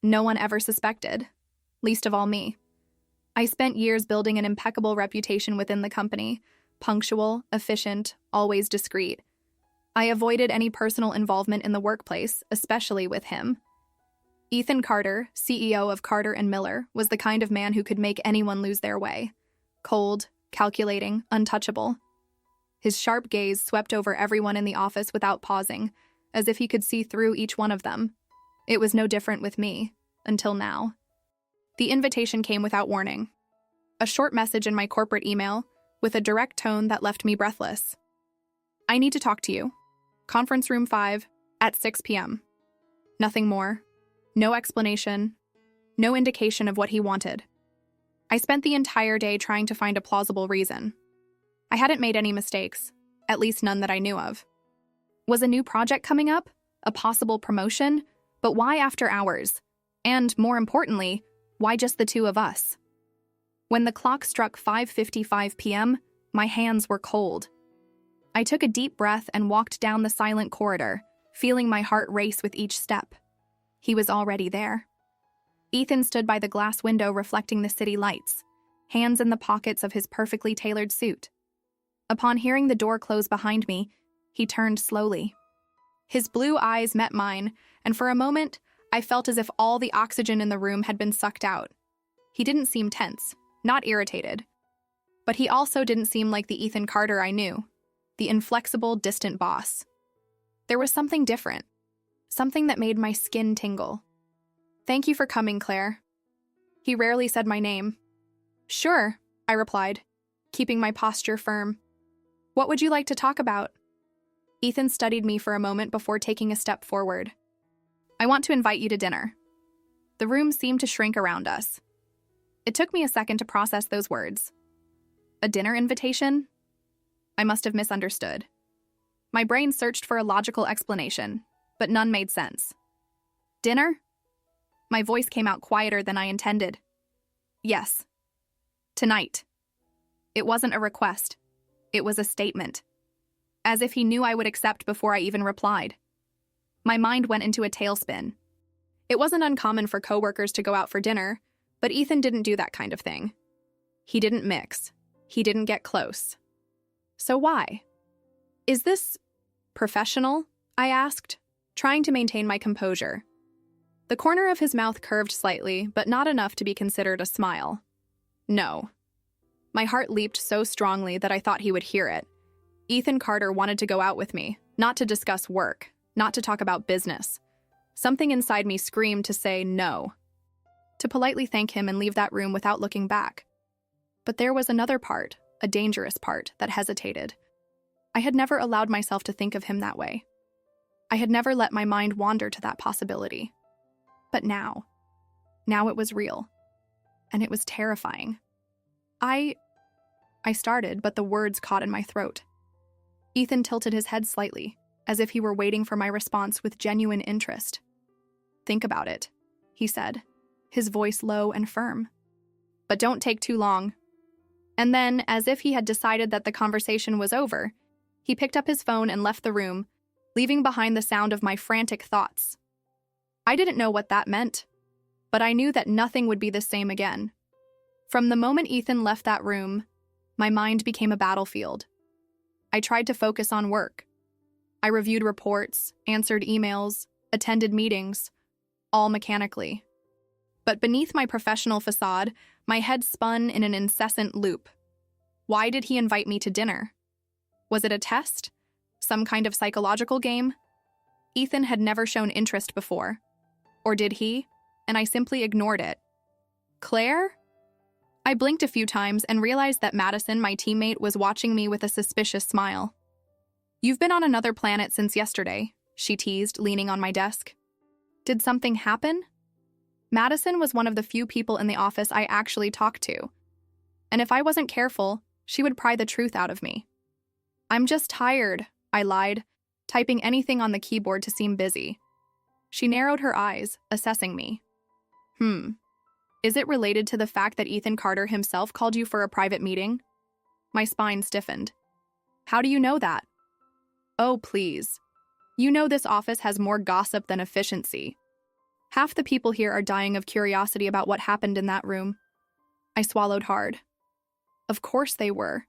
No one ever suspected, least of all me. I spent years building an impeccable reputation within the company, punctual, efficient, always discreet. I avoided any personal involvement in the workplace, especially with him. Ethan Carter, CEO of Carter and Miller, was the kind of man who could make anyone lose their way. Cold, calculating, untouchable. His sharp gaze swept over everyone in the office without pausing, as if he could see through each one of them. It was no different with me, until now. The invitation came without warning. A short message in my corporate email, with a direct tone that left me breathless. I need to talk to you. Conference room 5, at 6 p.m. Nothing more. No explanation. No indication of what he wanted. I spent the entire day trying to find a plausible reason. I hadn't made any mistakes, at least none that I knew of. Was a new project coming up? A possible promotion? But why after hours? And, more importantly, why just the two of us? When the clock struck 5:55 p.m., my hands were cold. I took a deep breath and walked down the silent corridor, feeling my heart race with each step. He was already there. Ethan stood by the glass window reflecting the city lights, hands in the pockets of his perfectly tailored suit. Upon hearing the door close behind me, he turned slowly. His blue eyes met mine, and for a moment, I felt as if all the oxygen in the room had been sucked out. He didn't seem tense, not irritated. But he also didn't seem like the Ethan Carter I knew, the inflexible, distant boss. There was something different, something that made my skin tingle. "Thank you for coming, Claire." He rarely said my name. "Sure," I replied, keeping my posture firm. "What would you like to talk about?" Ethan studied me for a moment before taking a step forward. "I want to invite you to dinner." The room seemed to shrink around us. It took me a second to process those words. A dinner invitation? I must have misunderstood. My brain searched for a logical explanation, but none made sense. "Dinner?" My voice came out quieter than I intended. "Yes. Tonight." It wasn't a request. It was a statement. As if he knew I would accept before I even replied. My mind went into a tailspin. It wasn't uncommon for coworkers to go out for dinner, but Ethan didn't do that kind of thing. He didn't mix. He didn't get close. So why? "Is this professional?" I asked, trying to maintain my composure. The corner of his mouth curved slightly, but not enough to be considered a smile. "No." My heart leaped so strongly that I thought he would hear it. Ethan Carter wanted to go out with me, not to discuss work, not to talk about business. Something inside me screamed to say no, to politely thank him and leave that room without looking back. But there was another part, a dangerous part, that hesitated. I had never allowed myself to think of him that way. I had never let my mind wander to that possibility. But now it was real. And it was terrifying. I started, but the words caught in my throat. Ethan tilted his head slightly, as if he were waiting for my response with genuine interest. "Think about it," he said, his voice low and firm. "But don't take too long." And then, as if he had decided that the conversation was over, he picked up his phone and left the room, leaving behind the sound of my frantic thoughts. I didn't know what that meant, but I knew that nothing would be the same again. From the moment Ethan left that room, my mind became a battlefield. I tried to focus on work. I reviewed reports, answered emails, attended meetings, all mechanically. But beneath my professional facade, my head spun in an incessant loop. Why did he invite me to dinner? Was it a test? Some kind of psychological game? Ethan had never shown interest before. Or did he? And I simply ignored it. Claire? I blinked a few times and realized that Madison, my teammate, was watching me with a suspicious smile. "You've been on another planet since yesterday," she teased, leaning on my desk. Did something happen? Madison was one of the few people in the office I actually talked to. And if I wasn't careful, she would pry the truth out of me. "I'm just tired," I lied, typing anything on the keyboard to seem busy. She narrowed her eyes, assessing me. Is it related to the fact that Ethan Carter himself called you for a private meeting?" My spine stiffened. "How do you know that?" "Oh, please. You know this office has more gossip than efficiency." Half the people here are dying of curiosity about what happened in that room. I swallowed hard. Of course they were.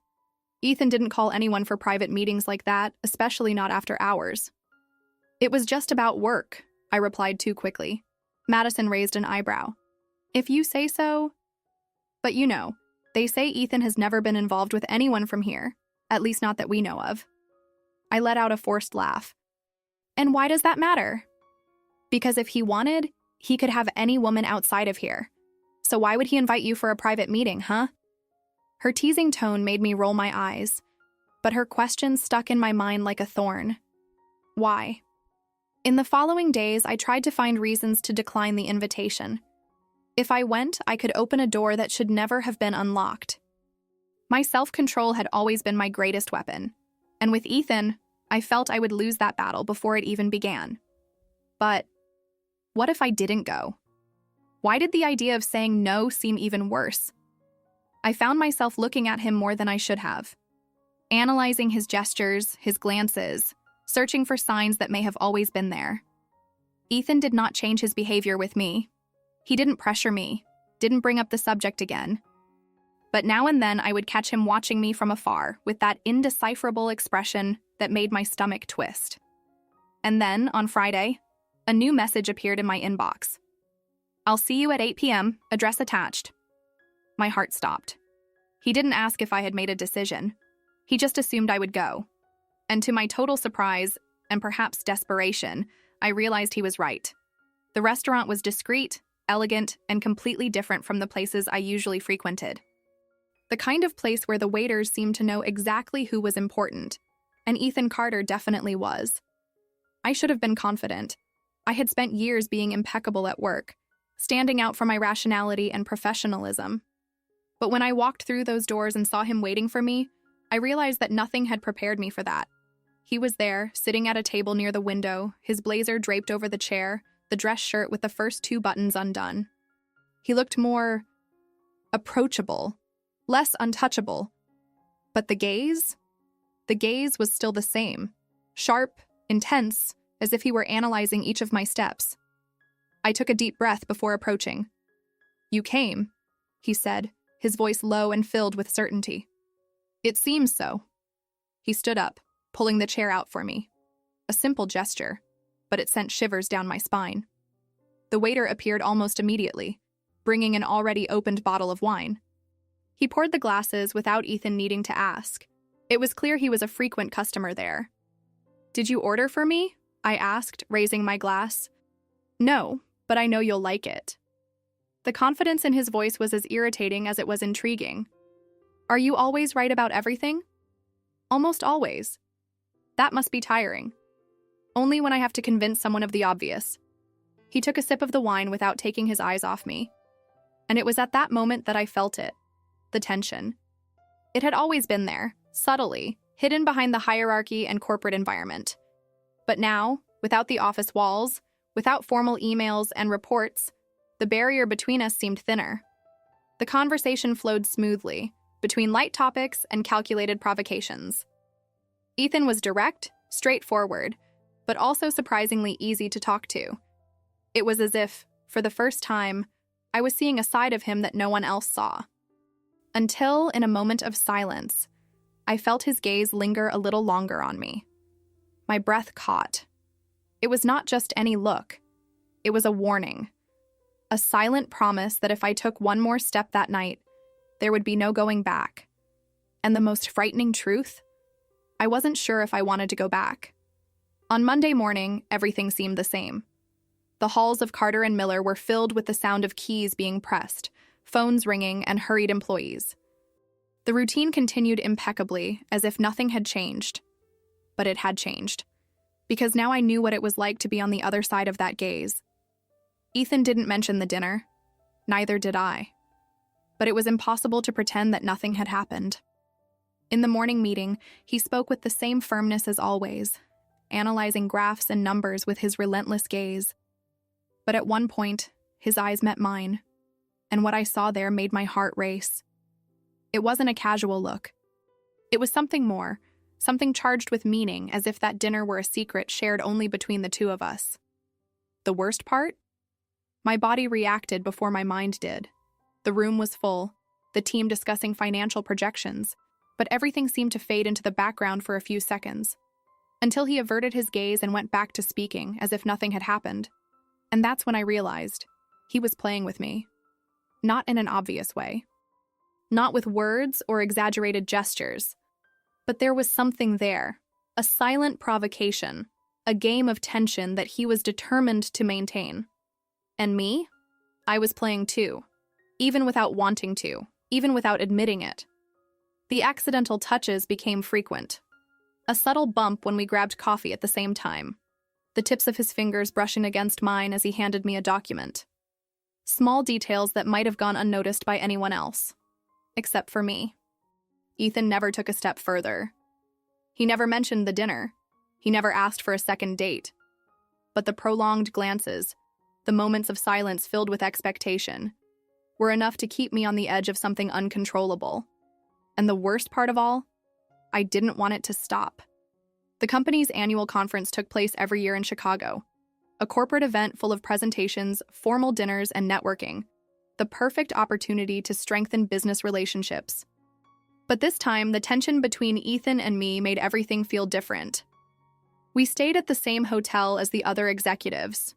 Ethan didn't call anyone for private meetings like that, especially not after hours. It was just about work, I replied too quickly. Madison raised an eyebrow. If you say so. But you know, they say Ethan has never been involved with anyone from here, at least not that we know of. I let out a forced laugh. And why does that matter? Because if he wanted, he could have any woman outside of here. So why would he invite you for a private meeting, huh? Her teasing tone made me roll my eyes, but her question stuck in my mind like a thorn. Why? In the following days, I tried to find reasons to decline the invitation. If I went, I could open a door that should never have been unlocked. My self-control had always been my greatest weapon, and with Ethan, I felt I would lose that battle before it even began. But what if I didn't go? Why did the idea of saying no seem even worse? I found myself looking at him more than I should have, analyzing his gestures, his glances, searching for signs that may have always been there. Ethan did not change his behavior with me. He didn't pressure me, didn't bring up the subject again. But now and then I would catch him watching me from afar with that indecipherable expression that made my stomach twist. And then, on Friday, a new message appeared in my inbox. I'll see you at 8 p.m., address attached. My heart stopped. He didn't ask if I had made a decision. He just assumed I would go. And to my total surprise, and perhaps desperation, I realized he was right. The restaurant was discreet, elegant, and completely different from the places I usually frequented. The kind of place where the waiters seemed to know exactly who was important, and Ethan Carter definitely was. I should have been confident. I had spent years being impeccable at work, standing out for my rationality and professionalism. But when I walked through those doors and saw him waiting for me, I realized that nothing had prepared me for that. He was there, sitting at a table near the window, his blazer draped over the chair, the dress shirt with the first 2 buttons undone. He looked more approachable, less untouchable. But the gaze? The gaze was still the same, sharp, intense, as if he were analyzing each of my steps. I took a deep breath before approaching. You came, he said, his voice low and filled with certainty. It seems so. He stood up, pulling the chair out for me. A simple gesture, but it sent shivers down my spine. The waiter appeared almost immediately, bringing an already opened bottle of wine. He poured the glasses without Ethan needing to ask. It was clear he was a frequent customer there. Did you order for me? I asked, raising my glass. No, but I know you'll like it. The confidence in his voice was as irritating as it was intriguing. Are you always right about everything? Almost always. That must be tiring. Only when I have to convince someone of the obvious. He took a sip of the wine without taking his eyes off me. And it was at that moment that I felt it. The tension. It had always been there, subtly, hidden behind the hierarchy and corporate environment. But now, without the office walls, without formal emails and reports, the barrier between us seemed thinner. The conversation flowed smoothly, between light topics and calculated provocations. Ethan was direct, straightforward, but also surprisingly easy to talk to. It was as if, for the first time, I was seeing a side of him that no one else saw. Until, in a moment of silence, I felt his gaze linger a little longer on me. My breath caught. It was not just any look. It was a warning. A silent promise that if I took one more step that night, there would be no going back. And the most frightening truth? I wasn't sure if I wanted to go back. On Monday morning, everything seemed the same. The halls of Carter and Miller were filled with the sound of keys being pressed, phones ringing, and hurried employees. The routine continued impeccably, as if nothing had changed. But it had changed, because now I knew what it was like to be on the other side of that gaze. Ethan didn't mention the dinner. Neither did I. But it was impossible to pretend that nothing had happened. In the morning meeting, he spoke with the same firmness as always, analyzing graphs and numbers with his relentless gaze. But at one point, his eyes met mine, and what I saw there made my heart race. It wasn't a casual look. It was something more, something charged with meaning, as if that dinner were a secret shared only between the two of us. The worst part? My body reacted before my mind did. The room was full, the team discussing financial projections, but everything seemed to fade into the background for a few seconds, until he averted his gaze and went back to speaking as if nothing had happened. And that's when I realized he was playing with me. Not in an obvious way. Not with words or exaggerated gestures. But there was something there, a silent provocation, a game of tension that he was determined to maintain. And me? I was playing too, even without wanting to, even without admitting it. The accidental touches became frequent. A subtle bump when we grabbed coffee at the same time. The tips of his fingers brushing against mine as he handed me a document. Small details that might have gone unnoticed by anyone else. Except for me. Ethan never took a step further. He never mentioned the dinner. He never asked for a second date. But the prolonged glances, the moments of silence filled with expectation, were enough to keep me on the edge of something uncontrollable. And the worst part of all, I didn't want it to stop. The company's annual conference took place every year in Chicago. A corporate event full of presentations, formal dinners, and networking. The perfect opportunity to strengthen business relationships. But this time, the tension between Ethan and me made everything feel different. We stayed at the same hotel as the other executives.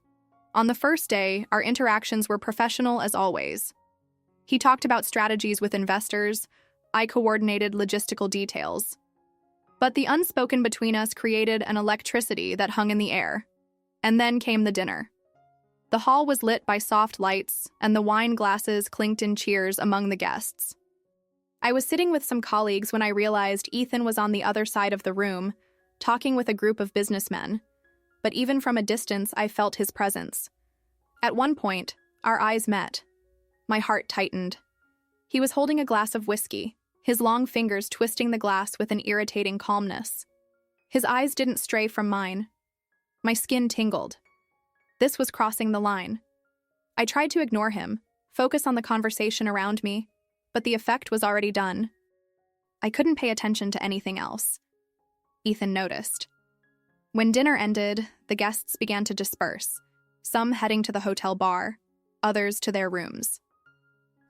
On the first day, our interactions were professional as always. He talked about strategies with investors. I coordinated logistical details. But the unspoken between us created an electricity that hung in the air. And then came the dinner. The hall was lit by soft lights, and the wine glasses clinked in cheers among the guests. I was sitting with some colleagues when I realized Ethan was on the other side of the room, talking with a group of businessmen. But even from a distance, I felt his presence. At one point, our eyes met. My heart tightened. He was holding a glass of whiskey, his long fingers twisting the glass with an irritating calmness. His eyes didn't stray from mine. My skin tingled. This was crossing the line. I tried to ignore him, focus on the conversation around me, but the effect was already done. I couldn't pay attention to anything else. Ethan noticed. When dinner ended, the guests began to disperse, some heading to the hotel bar, others to their rooms.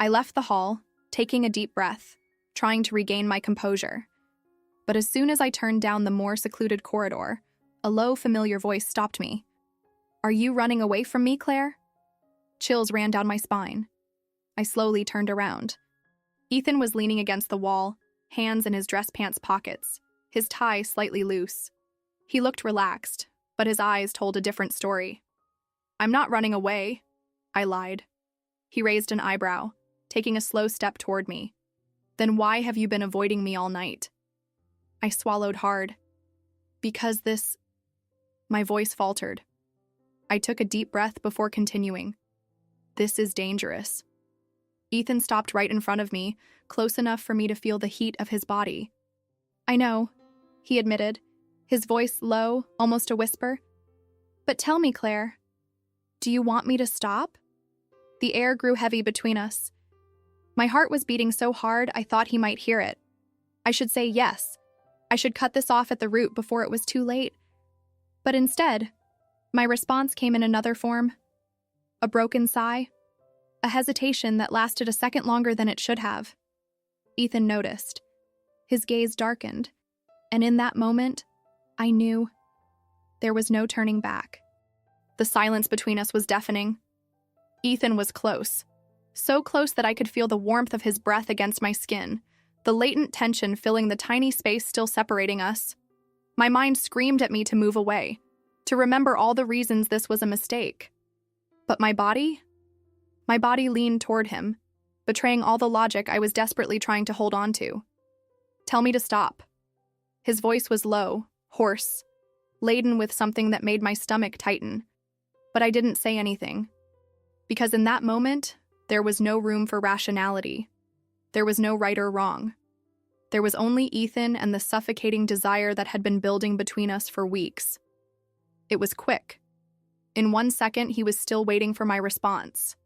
I left the hall, taking a deep breath, trying to regain my composure. But as soon as I turned down the more secluded corridor, a low, familiar voice stopped me. "Are you running away from me, Claire?" Chills ran down my spine. I slowly turned around. Ethan was leaning against the wall, hands in his dress pants pockets, his tie slightly loose. He looked relaxed, but his eyes told a different story. "I'm not running away," I lied. He raised an eyebrow, taking a slow step toward me. "Then why have you been avoiding me all night?" I swallowed hard. "Because this..." My voice faltered. I took a deep breath before continuing. "This is dangerous." Ethan stopped right in front of me, close enough for me to feel the heat of his body. "I know," he admitted, his voice low, almost a whisper. "But tell me, Claire, do you want me to stop?" The air grew heavy between us. My heart was beating so hard I thought he might hear it. I should say yes. I should cut this off at the root before it was too late. But instead, my response came in another form. A broken sigh. A hesitation that lasted a second longer than it should have. Ethan noticed. His gaze darkened, and in that moment, I knew there was no turning back. The silence between us was deafening. Ethan was close. So close that I could feel the warmth of his breath against my skin, the latent tension filling the tiny space still separating us. My mind screamed at me to move away, to remember all the reasons this was a mistake. But my body leaned toward him, betraying all the logic I was desperately trying to hold on to. "Tell me to stop." His voice was low, hoarse, laden with something that made my stomach tighten. But I didn't say anything. Because in that moment, there was no room for rationality. There was no right or wrong. There was only Ethan and the suffocating desire that had been building between us for weeks. It was quick. In 1 second, he was still waiting for my response.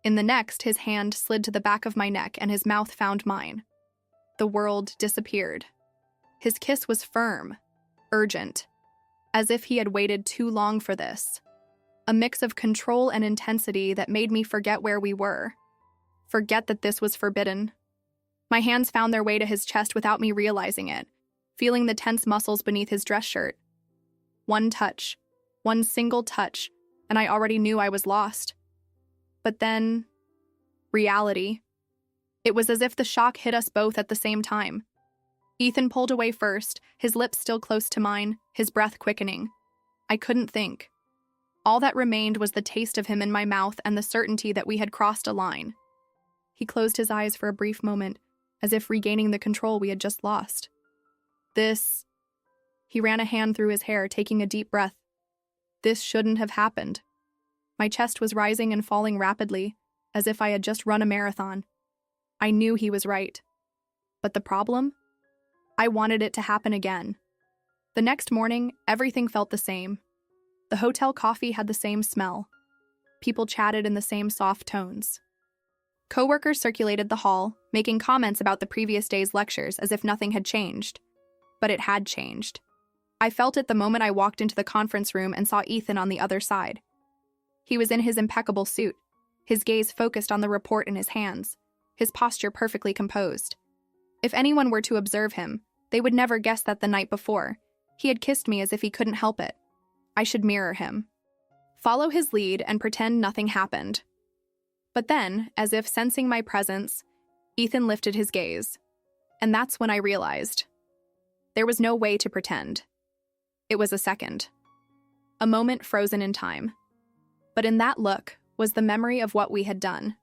In the next, his hand slid to the back of my neck and his mouth found mine. The world disappeared. His kiss was firm, urgent, as if he had waited too long for this. a mix of control and intensity that made me forget where we were, forget that this was forbidden. My hands found their way to his chest without me realizing it, feeling the tense muscles beneath his dress shirt. One touch, one single touch, and I already knew I was lost. But then, reality. It was as if the shock hit us both at the same time. Ethan pulled away first, his lips still close to mine, his breath quickening. I couldn't think. All that remained was the taste of him in my mouth and the certainty that we had crossed a line. He closed his eyes for a brief moment, as if regaining the control we had just lost. This... He ran a hand through his hair, taking a deep breath. This shouldn't have happened. My chest was rising and falling rapidly, as if I had just run a marathon. I knew he was right. But the problem? I wanted it to happen again. The next morning, everything felt the same. The hotel coffee had the same smell. People chatted in the same soft tones. Coworkers circulated the hall, making comments about the previous day's lectures as if nothing had changed. But it had changed. I felt it the moment I walked into the conference room and saw Ethan on the other side. He was in his impeccable suit, his gaze focused on the report in his hands, his posture perfectly composed. If anyone were to observe him, they would never guess that the night before, he had kissed me as if he couldn't help it. I should mirror him. Follow his lead and pretend nothing happened. But then, as if sensing my presence, Ethan lifted his gaze. And that's when I realized. There was no way to pretend. It was a second. A moment frozen in time. But in that look was the memory of what we had done.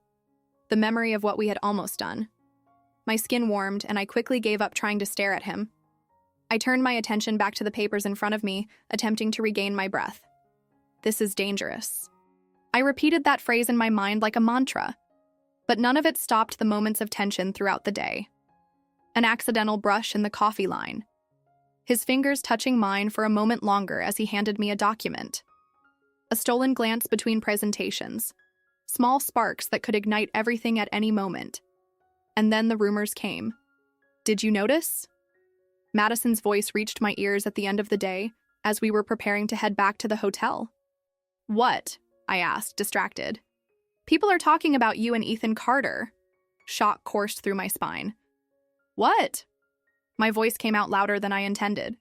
The memory of what we had almost done. My skin warmed, and I quickly gave up trying to stare at him. I turned my attention back to the papers in front of me, attempting to regain my breath. This is dangerous. I repeated that phrase in my mind like a mantra, but none of it stopped the moments of tension throughout the day. An accidental brush in the coffee line. His fingers touching mine for a moment longer as he handed me a document. A stolen glance between presentations. Small sparks that could ignite everything at any moment. And then the rumors came. Did you notice? Madison's voice reached my ears at the end of the day as we were preparing to head back to the hotel. What? I asked, distracted. People are talking about you and Ethan Carter. Shock coursed through my spine. What? My voice came out louder than I intended.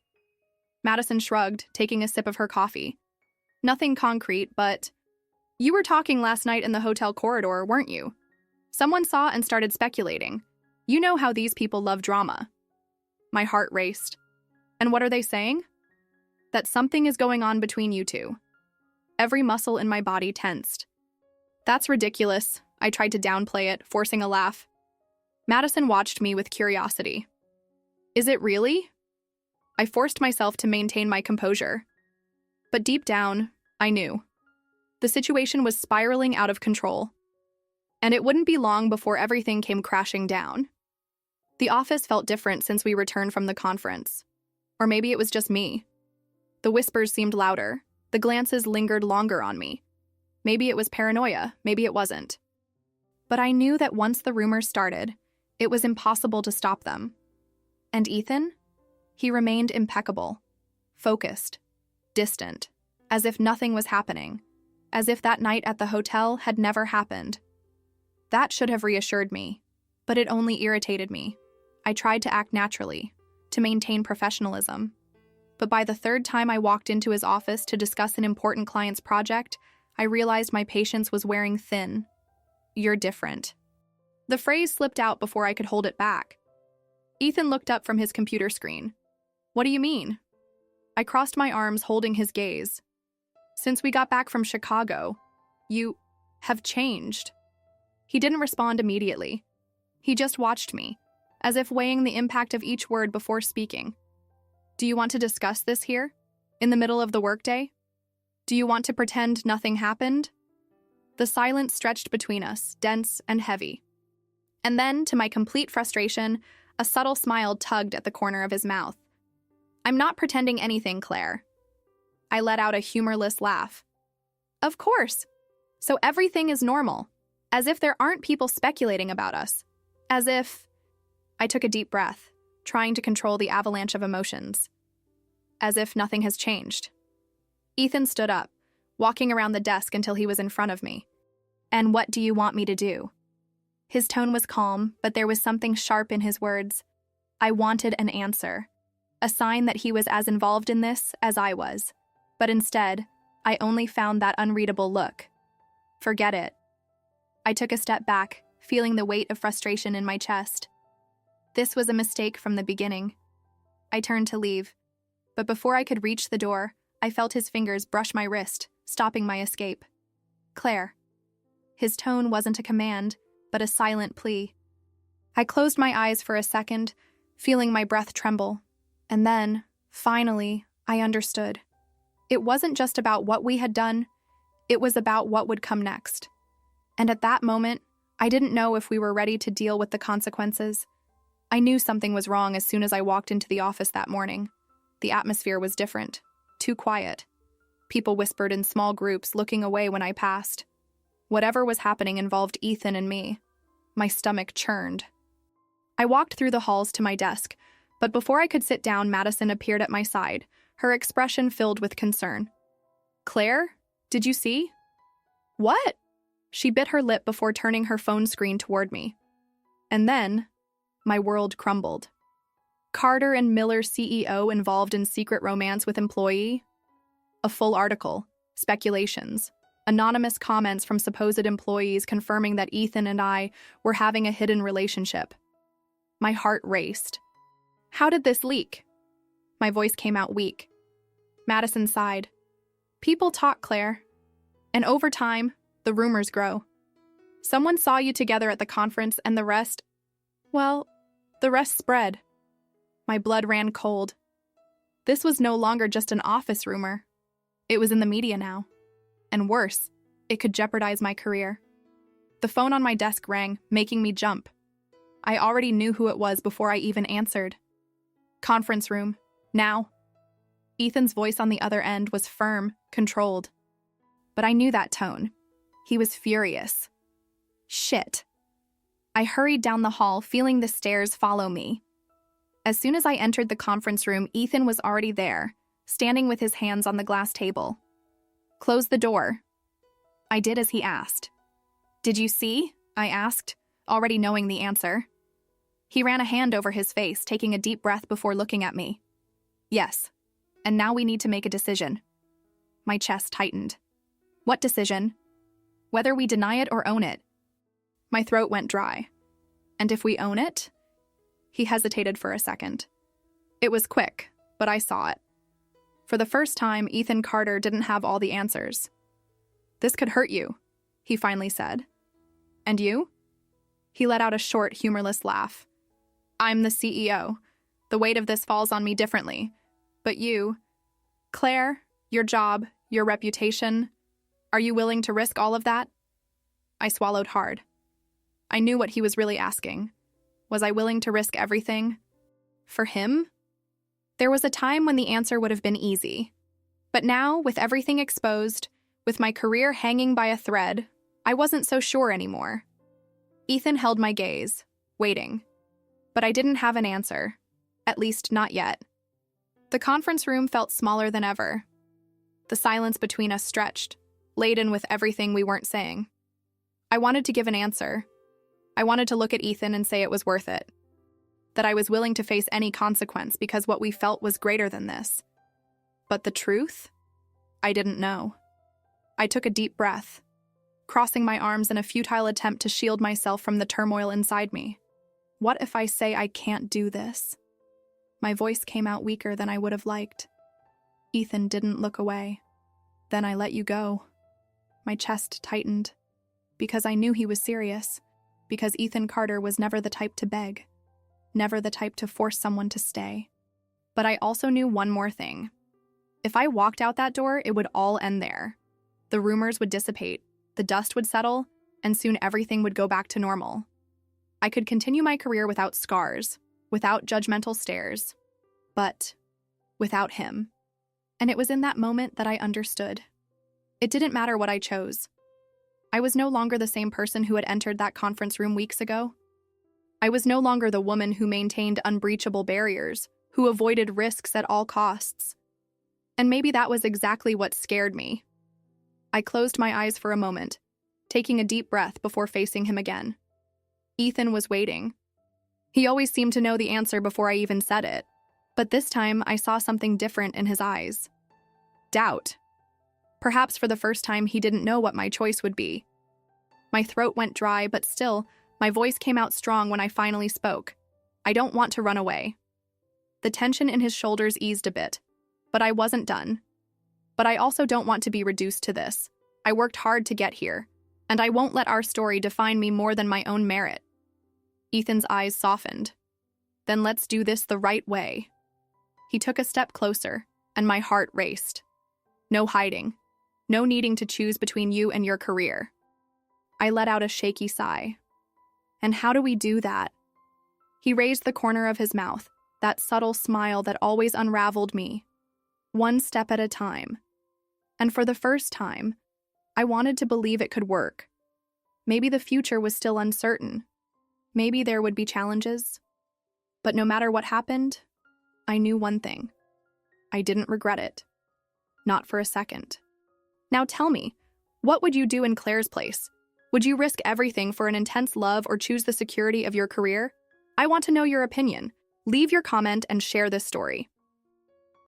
Madison shrugged, taking a sip of her coffee. Nothing concrete, but... You were talking last night in the hotel corridor, weren't you? Someone saw and started speculating. You know how these people love drama. My heart raced. And what are they saying? That something is going on between you two. Every muscle in my body tensed. That's ridiculous. I tried to downplay it, forcing a laugh. Madison watched me with curiosity. Is it really? I forced myself to maintain my composure. But deep down, I knew. The situation was spiraling out of control. And it wouldn't be long before everything came crashing down. The office felt different since we returned from the conference. Or maybe it was just me. The whispers seemed louder. The glances lingered longer on me. Maybe it was paranoia, maybe it wasn't. But I knew that once the rumors started, it was impossible to stop them. And Ethan? He remained impeccable, focused, distant, as if nothing was happening, as if that night at the hotel had never happened. That should have reassured me, but it only irritated me. I tried to act naturally, to maintain professionalism. But by the third time I walked into his office to discuss an important client's project, I realized my patience was wearing thin. You're different. The phrase slipped out before I could hold it back. Ethan looked up from his computer screen. What do you mean? I crossed my arms, holding his gaze. Since we got back from Chicago, you have changed. He didn't respond immediately. He just watched me, as if weighing the impact of each word before speaking. Do you want to discuss this here? In the middle of the workday? Do you want to pretend nothing happened? The silence stretched between us, dense and heavy. And then, to my complete frustration, a subtle smile tugged at the corner of his mouth. I'm not pretending anything, Claire. I let out a humorless laugh. Of course. So everything is normal. As if there aren't people speculating about us. As if... I took a deep breath, trying to control the avalanche of emotions. As if nothing has changed. Ethan stood up, walking around the desk until he was in front of me. "And what do you want me to do?" His tone was calm, but there was something sharp in his words. I wanted an answer, a sign that he was as involved in this as I was. But instead, I only found that unreadable look. Forget it. I took a step back, feeling the weight of frustration in my chest. This was a mistake from the beginning. I turned to leave, but before I could reach the door, I felt his fingers brush my wrist, stopping my escape. "Claire." His tone wasn't a command, but a silent plea. I closed my eyes for a second, feeling my breath tremble. And then, finally, I understood. It wasn't just about what we had done, it was about what would come next. And at that moment, I didn't know if we were ready to deal with the consequences. I knew something was wrong as soon as I walked into the office that morning. The atmosphere was different, too quiet. People whispered in small groups, looking away when I passed. Whatever was happening involved Ethan and me. My stomach churned. I walked through the halls to my desk, but before I could sit down, Madison appeared at my side, her expression filled with concern. "Claire, did you see?" "What?" She bit her lip before turning her phone screen toward me. And then, my world crumbled. Carter and Miller CEO involved in secret romance with employee? A full article, speculations, anonymous comments from supposed employees confirming that Ethan and I were having a hidden relationship. My heart raced. How did this leak? My voice came out weak. Madison sighed. "People talk, Claire. And over time, the rumors grow. Someone saw you together at the conference and the rest spread." My blood ran cold. This was no longer just an office rumor. It was in the media now. And worse, it could jeopardize my career. The phone on my desk rang, making me jump. I already knew who it was before I even answered. "Conference room. Now." Ethan's voice on the other end was firm, controlled. But I knew that tone. He was furious. Shit. I hurried down the hall, feeling the stares follow me. As soon as I entered the conference room, Ethan was already there, standing with his hands on the glass table. "Close the door." I did as he asked. "Did you see?" I asked, already knowing the answer. He ran a hand over his face, taking a deep breath before looking at me. "Yes. And now we need to make a decision." My chest tightened. "What decision?" "Whether we deny it or own it." My throat went dry. "And if we own it?" He hesitated for a second. It was quick, but I saw it. For the first time, Ethan Carter didn't have all the answers. "This could hurt you," he finally said. "And you?" He let out a short, humorless laugh. "I'm the CEO. The weight of this falls on me differently. But you, Claire, your job, your reputation, are you willing to risk all of that?" I swallowed hard. I knew what he was really asking. Was I willing to risk everything? For him? There was a time when the answer would have been easy. But now, with everything exposed, with my career hanging by a thread, I wasn't so sure anymore. Ethan held my gaze, waiting. But I didn't have an answer. At least not yet. The conference room felt smaller than ever. The silence between us stretched, laden with everything we weren't saying. I wanted to give an answer. I wanted to look at Ethan and say it was worth it. That I was willing to face any consequence because what we felt was greater than this. But the truth? I didn't know. I took a deep breath, crossing my arms in a futile attempt to shield myself from the turmoil inside me. What if I say I can't do this? My voice came out weaker than I would have liked. Ethan didn't look away. Then I let you go. My chest tightened. Because I knew he was serious. Because Ethan Carter was never the type to beg. Never the type to force someone to stay. But I also knew one more thing. If I walked out that door, it would all end there. The rumors would dissipate, the dust would settle, and soon everything would go back to normal. I could continue my career without scars, without judgmental stares, but without him. And it was in that moment that I understood. It didn't matter what I chose. I was no longer the same person who had entered that conference room weeks ago. I was no longer the woman who maintained unbreachable barriers, who avoided risks at all costs. And maybe that was exactly what scared me. I closed my eyes for a moment, taking a deep breath before facing him again. Ethan was waiting. He always seemed to know the answer before I even said it, but this time I saw something different in his eyes. Doubt. Perhaps for the first time he didn't know what my choice would be. My throat went dry, but still, my voice came out strong when I finally spoke. I don't want to run away. The tension in his shoulders eased a bit, but I wasn't done. But I also don't want to be reduced to this. I worked hard to get here, and I won't let our story define me more than my own merit. Ethan's eyes softened. Then let's do this the right way. He took a step closer, and my heart raced. No hiding. No needing to choose between you and your career. I let out a shaky sigh. And how do we do that? He raised the corner of his mouth, that subtle smile that always unraveled me. One step at a time. And for the first time, I wanted to believe it could work. Maybe the future was still uncertain. Maybe there would be challenges. But no matter what happened, I knew one thing. I didn't regret it. Not for a second. Now tell me, what would you do in Claire's place? Would you risk everything for an intense love or choose the security of your career? I want to know your opinion. Leave your comment and share this story.